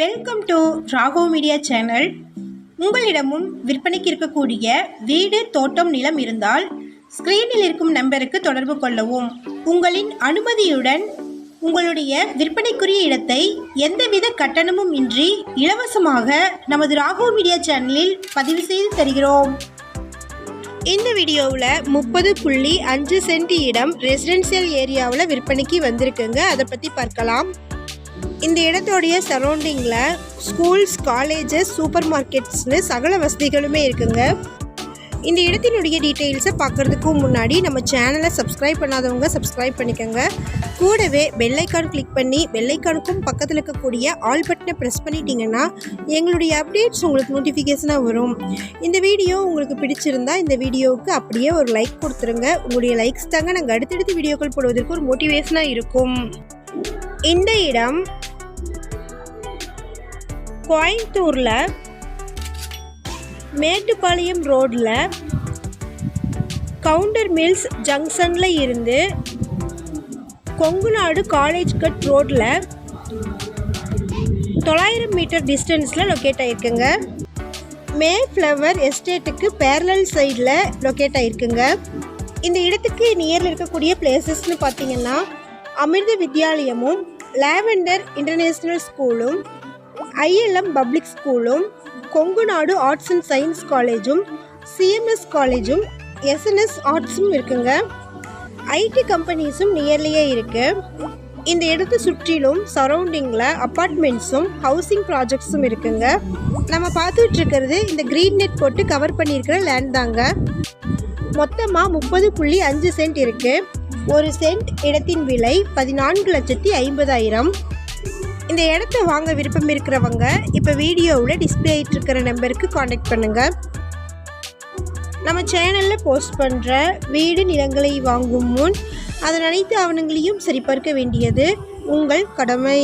Welcome to ராகோ media channel. உங்களிடமும் விற்பனைக்கு இருக்கக்கூடிய வீடு, தோட்டம், நிலம் இருந்தால் ஸ்க்ரீனில் இருக்கும் நம்பருக்கு தொடர்பு கொள்ளவும். உங்களின் அனுமதியுடன் உங்களுடைய விற்பனைக்குரிய இடத்தை எந்தவித கட்டணமும் இன்றி இலவசமாக நமது ராகோ மீடியா சேனலில் பதிவு செய்து தருகிறோம். இந்த வீடியோவில் 30.5 சென்ட் இடம் ரெசிடென்சியல் ஏரியாவில் விற்பனைக்கு வந்திருக்குங்க. அதை பற்றி பார்க்கலாம். இந்த இடத்தோடைய சரௌண்டிங்கில் ஸ்கூல்ஸ், காலேஜஸ், சூப்பர் மார்க்கெட்ஸ்னு சகல வசதிகளுமே இருக்குங்க. இந்த இடத்தினுடைய டீட்டெயில்ஸை பார்க்குறதுக்கு முன்னாடி நம்ம சேனலை சப்ஸ்கிரைப் பண்ணாதவங்க சப்ஸ்கிரைப் பண்ணிக்கோங்க. கூடவே பெல்லைக்கான் கிளிக் பண்ணி பெல்லைக்கானுக்கும் பக்கத்தில் இருக்கக்கூடிய ஆல் பட்டனை ப்ரெஸ் பண்ணிட்டீங்கன்னா எங்களுடைய அப்டேட்ஸ் உங்களுக்கு நோட்டிஃபிகேஷனாக வரும். இந்த வீடியோ உங்களுக்கு பிடிச்சிருந்தா இந்த வீடியோவுக்கு அப்படியே ஒரு லைக் கொடுத்துருங்க. உங்களுடைய லைக்ஸ் தாங்க நாங்கள் அடுத்தடுத்து வீடியோக்கள் போடுவதற்கு ஒரு மோட்டிவேஷனாக இருக்கும். இந்த இடம் கோயம்புத்தூரில் மேட்டுப்பாளையம் ரோடில் கவுண்டர் மில்ஸ் ஜங்ஷனில் இருந்து கொங்குநாடு காலேஜ் கட் ரோடில் 900 மீட்டர் டிஸ்டன்ஸில் லொக்கேட் ஆகிருக்குங்க. மே ஃப்ளவர் எஸ்டேட்டுக்கு பேரலல் சைடில் லொக்கேட் ஆகிருக்குங்க. இந்த இடத்துக்கு நியரில் இருக்கக்கூடிய பிளேசஸ்னு பார்த்தீங்கன்னா அமிர்த வித்யாலயமும், லாவெண்டர் இன்டர்நேஷ்னல் ஸ்கூலும், ILM பப்ளிக் ஸ்கூலும், கொங்குநாடு ஆர்ட்ஸ் அண்ட் சயின்ஸ் காலேஜும், CMS காலேஜும், SNS ஆர்ட்ஸும் இருக்குங்க. IT கம்பெனிஸும் நியர்லியே இருக்குது. இந்த இடத்தை சுற்றிலும் சரௌண்டிங்கில் அப்பார்ட்மெண்ட்ஸும் ஹவுசிங் ப்ராஜெக்ட்ஸும் இருக்குங்க. நம்ம பார்த்துட்டு இருக்கிறது இந்த க்ரீன் நெட் போட்டு கவர் பண்ணியிருக்கிற லேண்ட் தாங்க. மொத்தமாக 30.5 சென்ட் இருக்குது. ஒரு சென்ட் இடத்தின் விலை 14,50,000. இந்த இடத்த வாங்க விருப்பம் இருக்கிறவங்க இப்போ வீடியோவில் டிஸ்பிளே ஆகிட்டு இருக்கிற நம்பருக்கு காண்டாக்ட் பண்ணுங்கள். நம்ம சேனலில் போஸ்ட் பண்ணுற வீடு, நிலங்களை வாங்கும் முன் அதன் அனைத்து ஆவணங்களையும் சரிபார்க்க வேண்டியது உங்கள் கடமை.